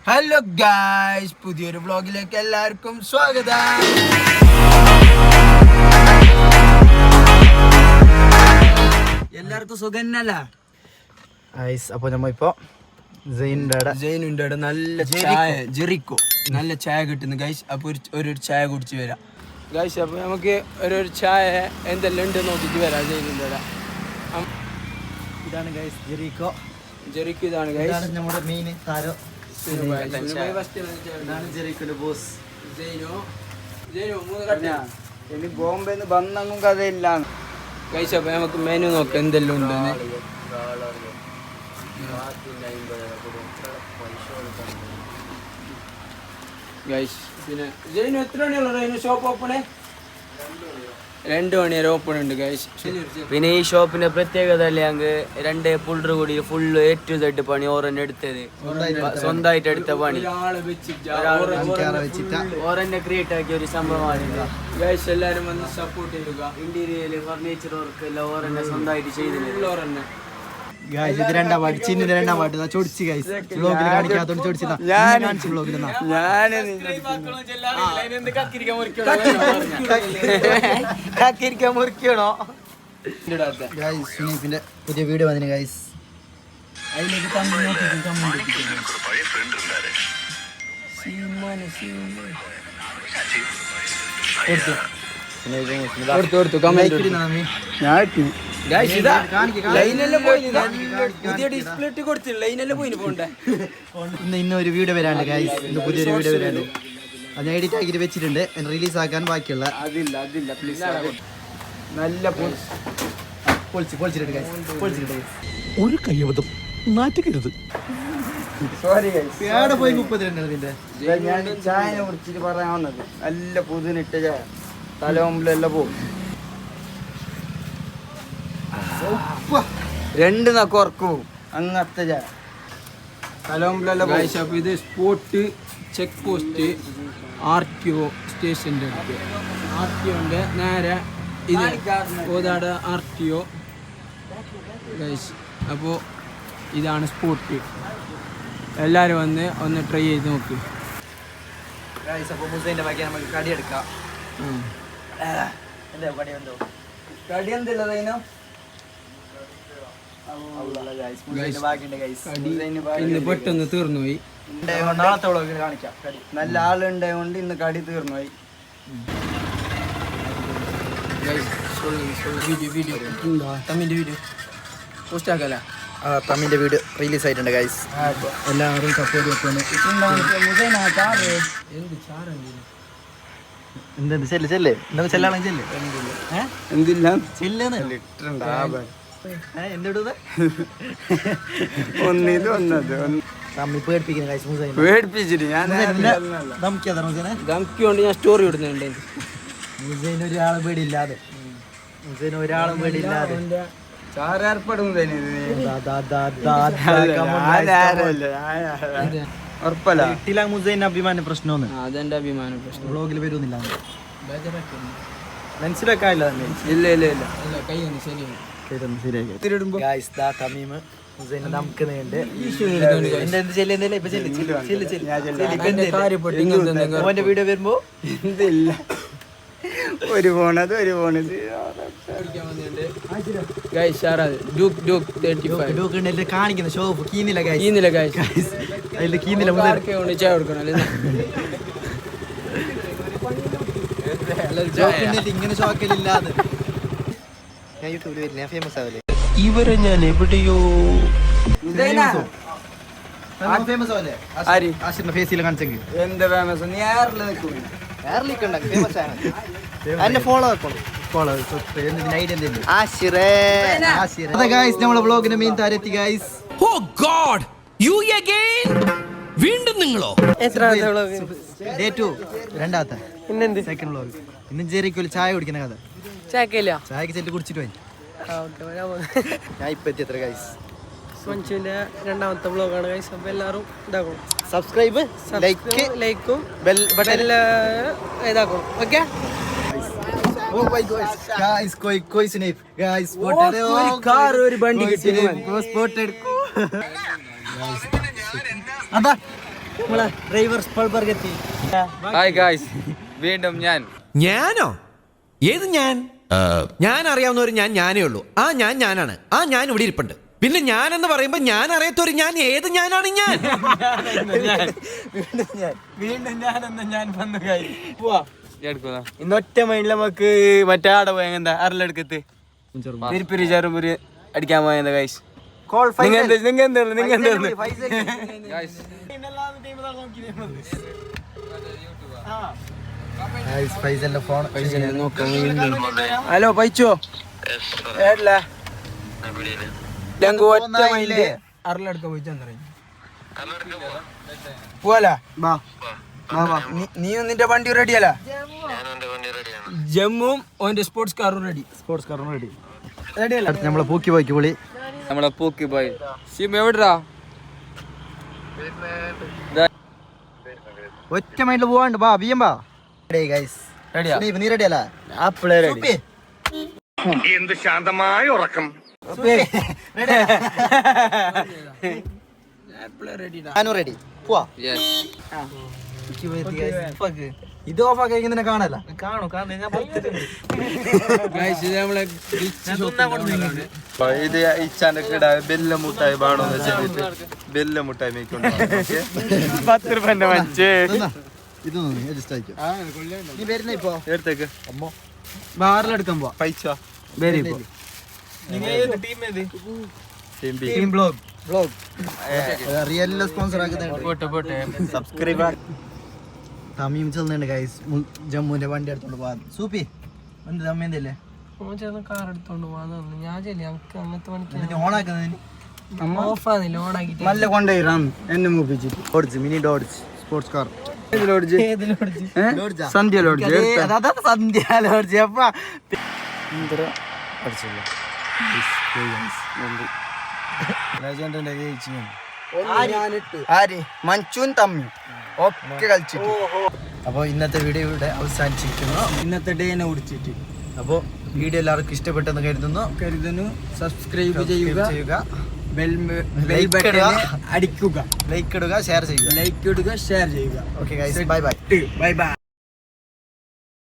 Hello guys, പുതിയൊരു വ്ളോഗിലേക്ക് എല്ലാവർക്കും സ്വാഗതം. എല്ലാവർക്കും സുഖന്നല്ല. അപ്പോൾ നമ്മ ഇപ്പോ ജെയിനുണ്ട് നല്ല ചായ, ജെറിക്കോ നല്ല ചായ കിട്ടുന്നു ഗൈസ്. അപ്പോൾ ഒരു ചായ കുടിച്ച് വരാം ഗൈസ്. അപ്പോൾ നമുക്ക് ഒരു ചായ എന്തെല്ലാം ഉണ്ട് നോക്കിയിട്ട് വരാം. ജെയിനുണ്ട് ഇതാണ് ഗൈസ് ജെറിക്കോ. ഇതാണ് ഗൈസ് നമ്മുടെ മെയിൻ താരം. ബോംബെന്ന് വന്നങ്ങും കഥയില്ല ഗൈസ്. അപ്പോൾ നമുക്ക് മെനു നോക്കാം എന്തെല്ലാം ഉണ്ടെന്ന്. ഗൈസ് പിന്നെ ജെയിനു എത്ര മണിയുള്ള ഷോപ്പ് ഓപ്പണേ? 2 മണി വരെ ഓപ്പൺ ഉണ്ട് ഗൈസ്. പിന്നെ ഈ ഷോപ്പിന്റെ പ്രത്യേകത അല്ലേ, 2 പുള്ളർ കൂടി ഫുള്ള് A to Z പണി ഓറന്നെ എടുത്തത്, സ്വന്തമായിട്ട് എടുത്ത പണി, ഓറന്നെ ക്രിയേറ്റ് ആക്കിയ ഒരു സംഭവമാണ് ഗൈസ്. എല്ലാവരും വന്ന് സപ്പോർട്ട് ചെയ്യുക. ഇന്റീരിയർ ഫർണിച്ചർ വർക്ക് എല്ലാം ഓറന്നെ സ്വന്തമായിട്ട് ചെയ്തില്ല. ഓറന്നെ ഗൈസ് ഇത് രണ്ടാം പാട്ട്, ചിന്നിന്റെ രണ്ടാം പാട്ട് ചൊടിച്ച് ഗൈസ്. വ്ളോഗിൽ കാണിക്കാത്തോണ്ട് ചൊടിച്ചതാ. കാണിച്ചു വ്ളോഗിൽ മുറിക്കണോ ഗൈസ്. സുനീഫിന്റെ പുതിയ വീഡിയോ വന്നിന് ഗൈസ്. അതിലേക്ക് ഇന്ന് ഒരു വീഡിയോ വരാണ്ട് ഗൈസ്. ഇന്ന് പുതിയൊരു വീഡിയോ വരാണ്ട്. അത് എഡിറ്റ് ആക്കിയിട്ട് വെച്ചിട്ടുണ്ട്, റിലീസ് ആക്കാൻ ബാക്കിയുള്ള. നല്ല പൊളിച്ചിട്ടുണ്ട് ഗൈസ്. ഒരു കയ്യബദ്ധം നാറ്റുകരുത്. Sorry guys. എവിടെ പോയി 32 ഇതിന്റെ ഞാൻ ചായ കുടിച്ചിട്ട് പറയാൻ വന്നത്. നല്ല പുതിനിട്ട ചായ തലമുമ്പിലെല്ലാം പോകും. 2 നക്കം ഉറക്കു പോകും അങ്ങനത്തെ ചായ തലമുമ്പിലെല്ലാം പോകും. അപ്പോൾ ഇത് സ്പോട്ട് ചെക്ക് പോസ്റ്റ് RTO സ്റ്റേഷൻ്റെ അടുത്ത്. RTOൻ്റെ നേരെ ഇത് കോതാട് RTO ഗൈസ്. അപ്പോൾ ഇതാണ് സ്പോട്ട്. എല്ലാവരും വന്ന് ഒന്ന് ട്രൈ ചെയ്ത് നോക്ക് ഗൈസ്. അപ്പോൾ മുസൈൻ്റെ ബാക്കി നമുക്ക് കടി എടുക്കാം. കടി എന്തില്ല ഇന്ന് പെട്ടെന്ന് തീർന്നു പോയി. നാളത്തെ വ്ളോഗിൽ കാണിക്കാം. നല്ല ആളുണ്ടായതുകൊണ്ട് ഇന്ന് കടി തീർന്നു പോയി. തമ്മിൻ്റെ വീഡിയോ പോസ്റ്റ് ആക്കല. തമ്മിൻ്റെ വീഡിയോ റിലീസ് ആയിട്ടുണ്ട് ഗൈസ്. എല്ലാവരും സപ്പോർട്ട് വെക്കുന്നു. എന്തെന്ത് ചെല്ല് എന്തൊക്കെ ചെല്ലാണെങ്കിൽ എന്തില്ല തമ്മി പേടിപ്പിക്കുന്നു ഗൈസ്. പേടിപ്പിച്ചിട്ട് ഞാൻ ധംക്കിയോണ്ട് ഞാൻ സ്റ്റോറി ഇടുന്നുണ്ട്. മുസൈന് ഒരാളും പേടിയില്ലാതെ ചാരേർപ്പെടും ഉറപ്പല്ല. കിട്ടില്ല മുസൈന് അഭിമാന പ്രശ്നമൊന്നും. അതെന്റെ അഭിമാന പ്രശ്നം. വ്ളോഗിൽ വരുന്നില്ല. മനസ്സിലാക്കാനില്ല. ഇല്ല കൈ ഒന്ന് ശരിയാക്കി ഗൈസ്. ദാ തമീമ് മുസൈനെ നമുക്കുന്നുണ്ട്. ഓന്റെ വീഡിയോ വരുമ്പോ എന്തില്ല ഒരു പോണത് കാണിക്കുന്ന ഷോപ്പ് കീന്നില്ല ചായ കൊടുക്കണം. ഇങ്ങനെ ഷോക്കിലില്ലാതെ യൂട്യൂബിൽ വരില്ല, ഫേമസ് ആവില്ലേ ഇവരെ ഞാൻ എവിടെയോ ഫേമസ് ആവല്ലേ? ആശിറിന്റെ ഫേസിൽ കാണിച്ചെങ്കിൽ എന്താ ഫേമസ്? നീ നമ്മളെ വ്ളോഗിന്റെ മെയിൻ താരെത്തി guys. Oh God, you again? വീണ്ടും നിങ്ങളോ? Day 2 രണ്ടാമത്തെ സെക്കൻഡ് വ്ളോഗ്. ഇന്ന് ജെറിക്കോല് ചായ കുടിക്കുന്ന കഥ. ചായക്ക് ചെല്ലി കുടിച്ചിട്ട് പോയി. ഞാൻ ഇപ്പൊ എത്തിയത്ര ഗൈസ്. മഞ്ജുവിന്റെ രണ്ടാമത്തെ വ്ളോഗാണ് ഗൈസ്. അപ്പോൾ എല്ലാവരും ഇതാക്കണം, സബ്സ്ക്രൈബ് ലൈക്കും ബെൽ ബട്ടൺ ഇതാക്കണം. Okay Oh my gosh, guys, koi snipe, guys, spotted. ഒരു കാർ ഒരു വണ്ടി കിട്ടി spotted. Anda നമ്മളെ ഡ്രൈവർ സ്പൾബർഗ് എത്തി. ഹായ് ഗായ്സ്, വീണ്ടും ഞാനോ? ഏത് ഞാൻ? ഞാൻ അറിയാവുന്ന ഒരു ഞാനേ ഉള്ളൂ. ആ ഞാനാണ്. ആ ഞാൻ ഇവിടെ ഇരിപ്പുണ്ട്. പിന്നെ ഞാൻ എന്ന് പറയുമ്പോ ഞാൻ അറിയാത്തൊരു ഞാൻ ഏത് ഞാനാണ് ഞാൻ? ഇന്നൊറ്റ മൈൻഡിൽ നമുക്ക് മറ്റേ ആടെ പോയ എന്താ അരലെടുക്കത്ത് പിരിപ്പിരി ചെറുപുരി അടിക്കാൻ പോയ ഗൈസ്. ഹലോ പൈച്ചോ ഒറ്റ മൈൻഡ് അരലെടുക്ക പോവാല. നീ നിന്റെ വണ്ടി റെഡിയല്ല? ജമ്മുവും ഓന്റെ സ്പോർട്സ് കാറും റെഡി. റെഡിയല്ല? നമ്മളെ പൂക്കി പോയിക്ക് പൊളി. നമ്മളെ പൂക്കി പോയി. സിം എവിടാ? ഒറ്റ മൈൻഡിൽ പോവാണ്ട് ബാ ബിയം ബാ. നീ റെഡിയല്ല? എന്ത് ശാന്തമായ ഉറക്കം. ഞാനും റെഡി. പോവാ. ഇത് ഓഫാക്കി ഇങ്ങനെ കാണല്ല. ഇത് ഇച്ചാന്റെ കിട ബെല്ല മുട്ടായി ബാണോന്ന് വെച്ചിട്ട് ബെല്ല മുട്ടായി മേക്കുണ്ട്. 10 രൂപന്റെ മഞ്ച് ഇതൊന്നും അഡ്ജസ്റ്റ് ആയിക്കോ. നീ വരുന്ന ഇപ്പൊ എടുത്തേക്ക്. അമ്മോ ബാറിലെടുക്കാൻ പോവാ. പൈസ റിയൽ സ്പോൺസർ ആക്കുന്നുണ്ട്. സബ്സ്ക്രൈബ് തമ്മിയും ചെല്ലുന്നുണ്ട് ഗൈസ്. ജമ്മുവിന്റെ വണ്ടി എടുത്തോണ്ട് പോവാ. സൂപ്പി എന്ത് തമ്മിയല്ലേ കാർ എടുത്തോണ്ട് പോവാന്ന് പറഞ്ഞു. ഞാൻ ചെല്ലി ഞങ്ങൾക്ക് അങ്ങനത്തെ പണിക്ക് ഓൺ ആക്കുന്നതിന് ഓഫാന്നില്ല, ഓണാക്കിട്ട് നല്ല കൊണ്ടുപോയിരാന്ന് എന്നെ മൂപ്പിച്ചിട്ട്. Dodge, mini Dodge sports car. Sandhya lodge. Sandhya lodge. അപ്പ മഞ്ചും തമ്മിയും ഒക്കെ കളിച്ചിട്ട്. അപ്പോൾ ഇന്നത്തെ വീഡിയോ ഇവിടെ അവസാനിച്ചിരിക്കുന്നു. ഇന്നത്തെ ഡേനെ കുടിച്ചിട്ട്. അപ്പോൾ വീഡിയോ എല്ലാവർക്കും ഇഷ്ടപ്പെട്ടെന്ന് കരുതുന്നു. സബ്സ്ക്രൈബ് ചെയ്യുക, ബെൽ Like ബട്ടൺ ഇടുക. അടിക്കുക, ലൈക്ക് ഇടുക, ഷെയർ ചെയ്യുക. ലൈക്ക് ഇടുക, ഷെയർ ചെയ്യുക. Okay guys, bye bye. Bye bye.